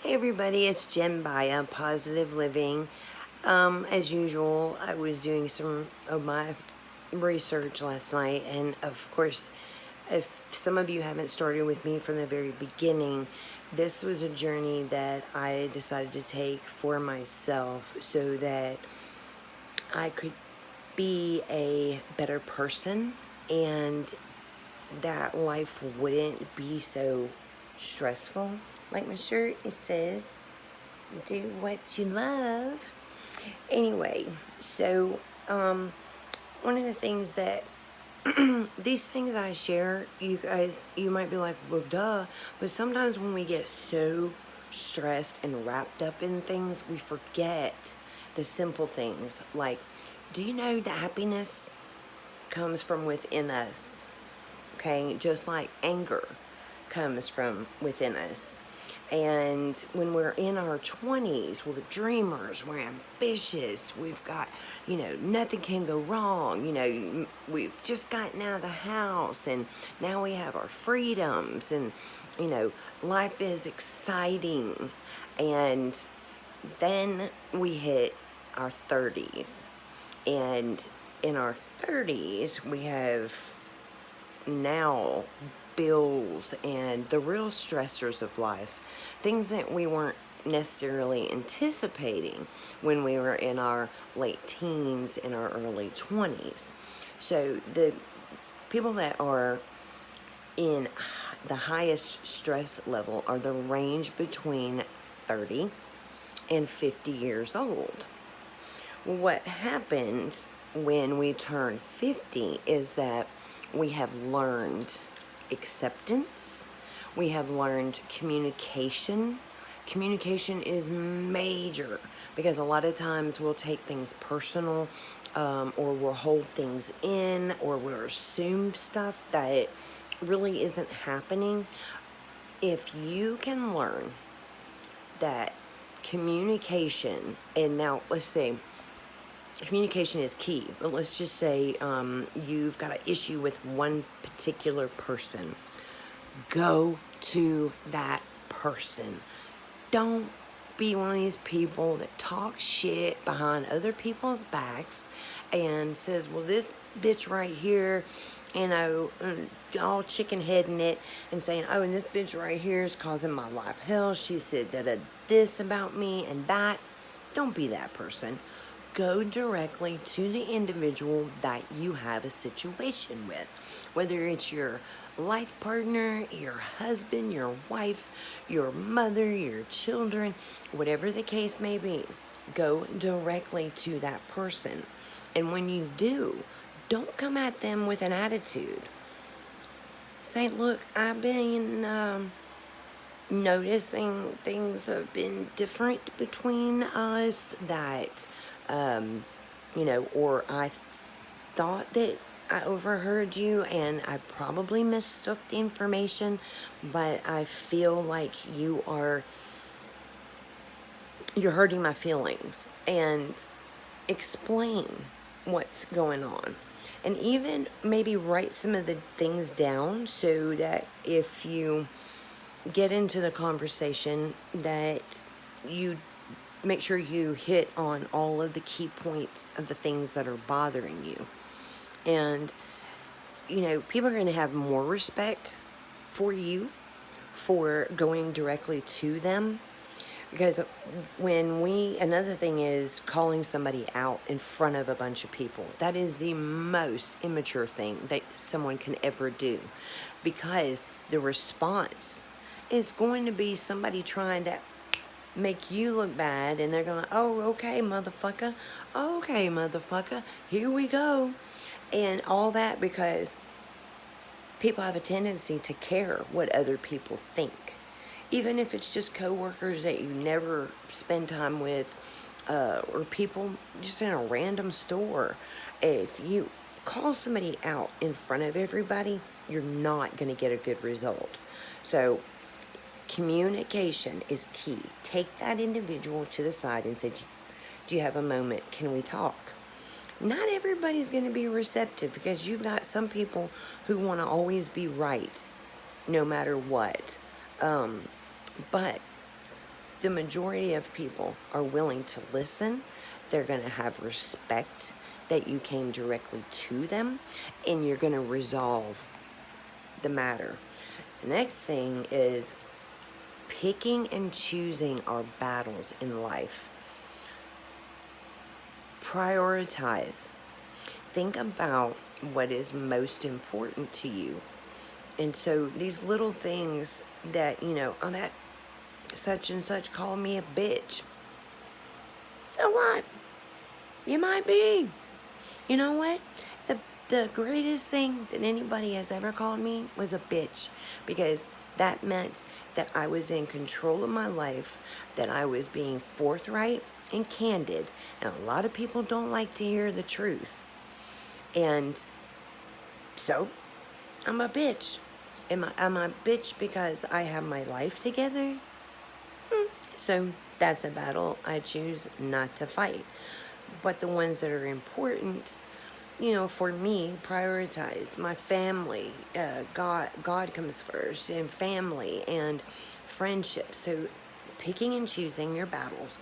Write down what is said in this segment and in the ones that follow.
Hey everybody, it's Jen Baya, Positive Living. As usual, I was doing some of my research last night, and of course, if some of you haven't started with me from the very beginning, this was a journey that I decided to take for myself so that I could be a better person and that life wouldn't be so stressful. Like my shirt, it says, do what you love. Anyway, so one of the things that these things that I share, you guys, you might be like, well, duh. But sometimes when we get so stressed and wrapped up in things, we forget the simple things. Like, do you know that happiness comes from within us? Okay, just like anger comes from within us. And when we're in our 20s, we're dreamers, we're ambitious, we've got, nothing can go wrong. We've just gotten out of the house and now we have our freedoms and, life is exciting. And then we hit our 30s. And in our 30s, we have now bills and the real stressors of life, things that we weren't necessarily anticipating when we were in our late teens and our early 20s. So the people that are in the highest stress level are the range between 30 and 50 years old. What happens when we turn 50 is that we have learned acceptance. We have learned communication. Communication is major because a lot of times we'll take things personal, or we'll hold things in, or we'll assume stuff that really isn't happening. If you can learn that communication, and now let's say communication is key, but let's just say you've got an issue with one particular person. Go to that person. Don't be one of these people that talk shit behind other people's backs and says, well, this bitch right here, all chicken heading it and saying, oh, and this bitch right here is causing my life hell. She said this about me and that. Don't be that person. Go directly to the individual that you have a situation with, whether it's your life partner, your husband, your wife, your mother, your children, whatever the case may be. Go directly to that person. And when you do, don't come at them with an attitude. Say, look, I've been noticing things have been different between us that or I thought that I overheard you and I probably mistook the information, but I feel like you're hurting my feelings, and explain what's going on. And even maybe write some of the things down so that if you get into the conversation that you make sure you hit on all of the key points of the things that are bothering you. And, people are going to have more respect for you for going directly to them. Because another thing is calling somebody out in front of a bunch of people. That is the most immature thing that someone can ever do. Because the response is going to be somebody trying to make you look bad, and they're going, oh, okay, motherfucker, here we go, and all that, because people have a tendency to care what other people think, even if it's just coworkers that you never spend time with, or people just in a random store. If you call somebody out in front of everybody, you're not going to get a good result. So communication is key. Take that individual to the side and say, do you have a moment? Can we talk? Not everybody's going to be receptive because you've got some people who want to always be right no matter what. But the majority of people are willing to listen. They're going to have respect that you came directly to them, and you're going to resolve the matter. The next thing is picking and choosing our battles in life. Prioritize. Think about what is most important to you. And so these little things that, oh, that such and such called me a bitch. So what? You might be. You know what? The greatest thing that anybody has ever called me was a bitch, because that meant that I was in control of my life, that I was being forthright and candid. And a lot of people don't like to hear the truth. And so, I'm a bitch. I'm a bitch because I have my life together? So, that's a battle I choose not to fight. But the ones that are important, for me, prioritize my family. God comes first, and family and friendship. So picking and choosing your battles,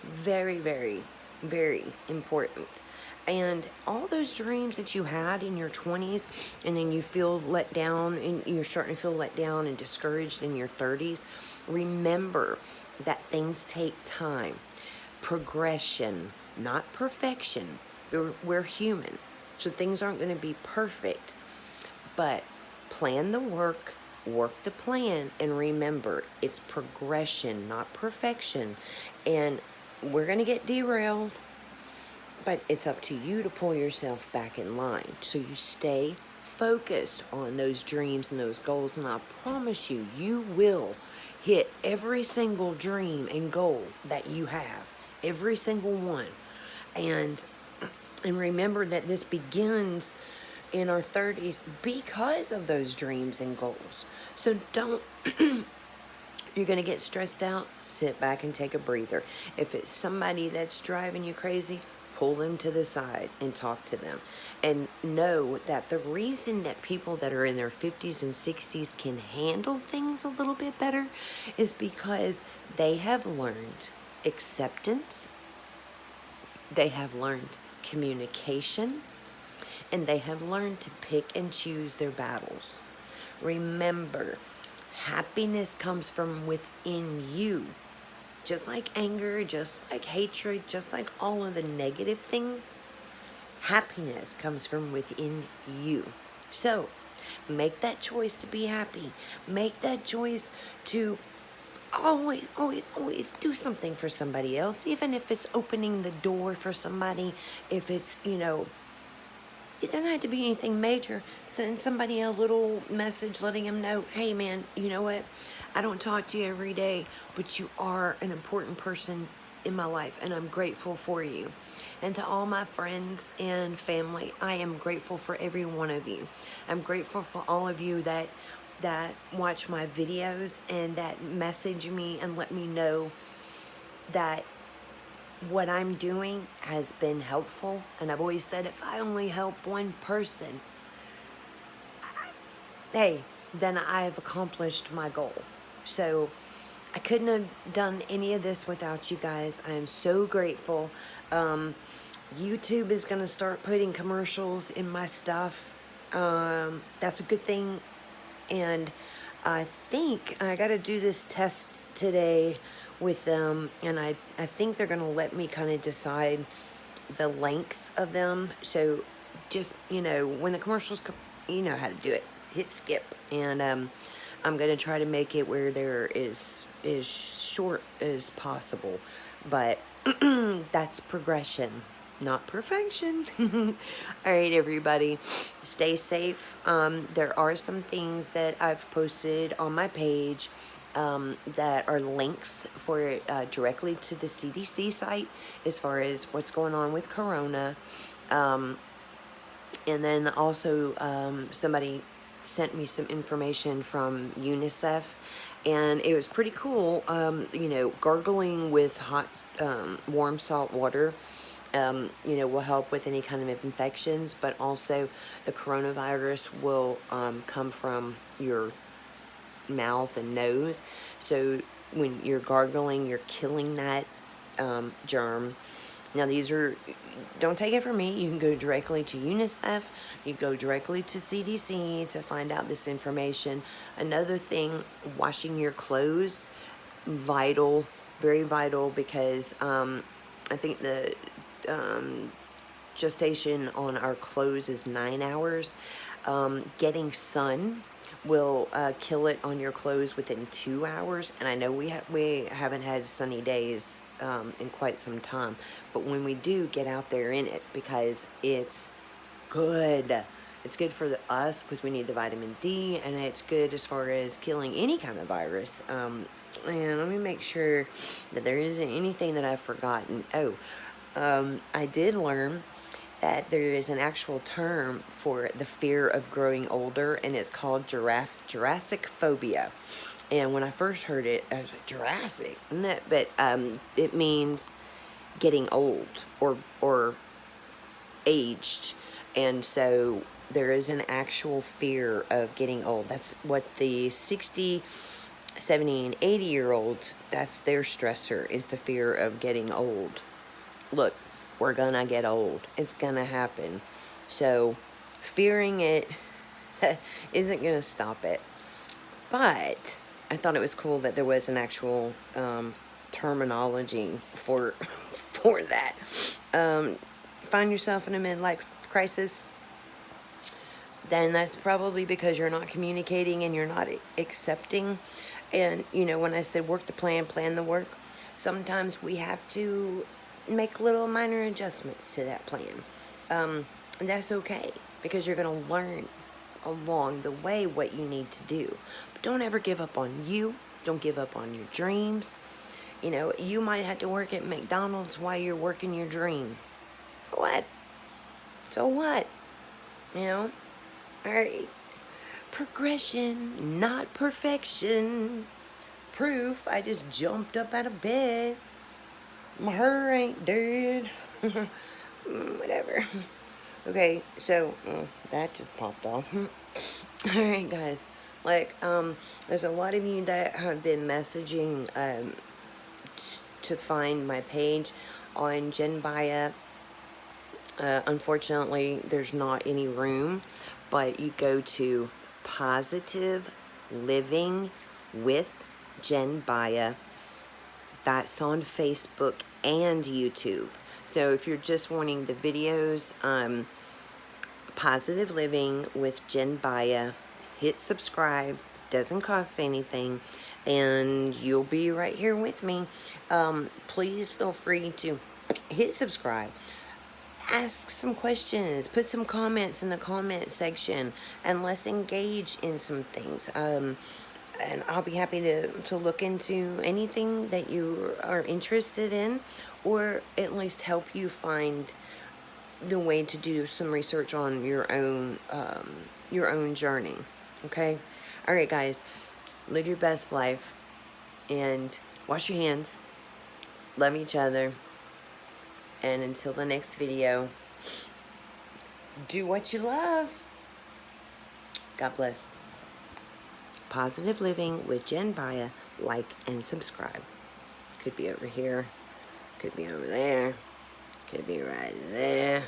very, very, very important. And all those dreams that you had in your 20s, and then you feel let down, and you're starting to feel let down and discouraged in your 30s, remember that things take time. Progression, not perfection. We're human, so things aren't going to be perfect. But plan the work the plan, and remember, it's progression, not perfection. And we're going to get derailed, but it's up to you to pull yourself back in line. So you stay focused on those dreams and those goals, and I promise you, you will hit every single dream and goal that you have. Every single one. And remember that this begins in our 30s because of those dreams and goals. So don't, you're going to get stressed out, sit back and take a breather. If it's somebody that's driving you crazy, pull them to the side and talk to them. And know that the reason that people that are in their 50s and 60s can handle things a little bit better is because they have learned acceptance, they have learned communication, and they have learned to pick and choose their battles. Remember, happiness comes from within you. Just like anger, just like hatred, just like all of the negative things, happiness comes from within you. So, make that choice to be happy. Make that choice to always, always, always do something for somebody else, even if it's opening the door for somebody, if it's, it doesn't have to be anything major. Send somebody a little message letting them know, hey man, you know what? I don't talk to you every day, but you are an important person in my life, and I'm grateful for you. And to all my friends and family, I am grateful for every one of you. I'm grateful for all of you that watch my videos and that message me and let me know that what I'm doing has been helpful. And I've always said, if I only help one person, hey, then I've accomplished my goal. So I couldn't have done any of this without you guys. I am so grateful. YouTube is going to start putting commercials in my stuff. That's a good thing. And I think I got to do this test today with them, and I think they're going to let me kind of decide the length of them. So just, when the commercials come, you know how to do it. Hit skip. And I'm going to try to make it where there is short as possible. But that's progression, not perfection. All right, everybody, stay safe. There are some things that I've posted on my page that are links for directly to the CDC site as far as what's going on with Corona. And then also somebody sent me some information from UNICEF, and it was pretty cool. Gargling with hot, warm salt water, will help with any kind of infections, but also the coronavirus will come from your mouth and nose. So when you're gargling, you're killing that germ. Now these are, don't take it from me, you can go directly to UNICEF, you can go directly to CDC to find out this information. Another thing, washing your clothes, vital, very vital, because I think the gestation on our clothes is 9 hours. Getting sun will kill it on your clothes within 2 hours, and I know we haven't had sunny days in quite some time, but when we do, get out there in it, because it's good. It's good for us because we need the vitamin D, and it's good as far as killing any kind of virus. And let me make sure that there isn't anything that I've forgotten. I did learn that there is an actual term for the fear of growing older, and it's called Jurassic phobia. And when I first heard it, I was like, Jurassic? No, but it means getting old or aged. And so there is an actual fear of getting old. That's what the 60, 70, and 80-year-olds, that's their stressor, is the fear of getting old. Look, we're gonna get old. It's gonna happen. So fearing it isn't gonna stop it. But I thought it was cool that there was an actual terminology for that. Find yourself in a midlife crisis, then that's probably because you're not communicating and you're not accepting. And, you know, when I said work the plan, plan the work, sometimes we have to make little minor adjustments to that plan. And that's okay, because you're going to learn along the way what you need to do. But don't ever give up on you. Don't give up on your dreams. You know, you might have to work at McDonald's while you're working your dream. What? So what? You know? Alright. Progression, not perfection. Proof, I just jumped up out of bed. My hair ain't dead. Whatever. Okay, so that just popped off. Alright, guys. Like, there's a lot of you that have been messaging to find my page on GenBia. Unfortunately, there's not any room, but you go to Positive Living with GenBia. That's on Facebook and YouTube. So if you're just wanting the videos, Positive Living with GenBia, hit subscribe. Doesn't cost anything, and you'll be right here with me. Please feel free to hit subscribe. Ask some questions, put some comments in the comment section, and let's engage in some things. And I'll be happy to look into anything that you are interested in, or at least help you find the way to do some research on your own journey. Okay? Alright, guys, live your best life, and wash your hands, love each other, and until the next video, do what you love. God bless. Positive Living with GenBia. Like and subscribe. Could be over here. Could be over there. Could be right there.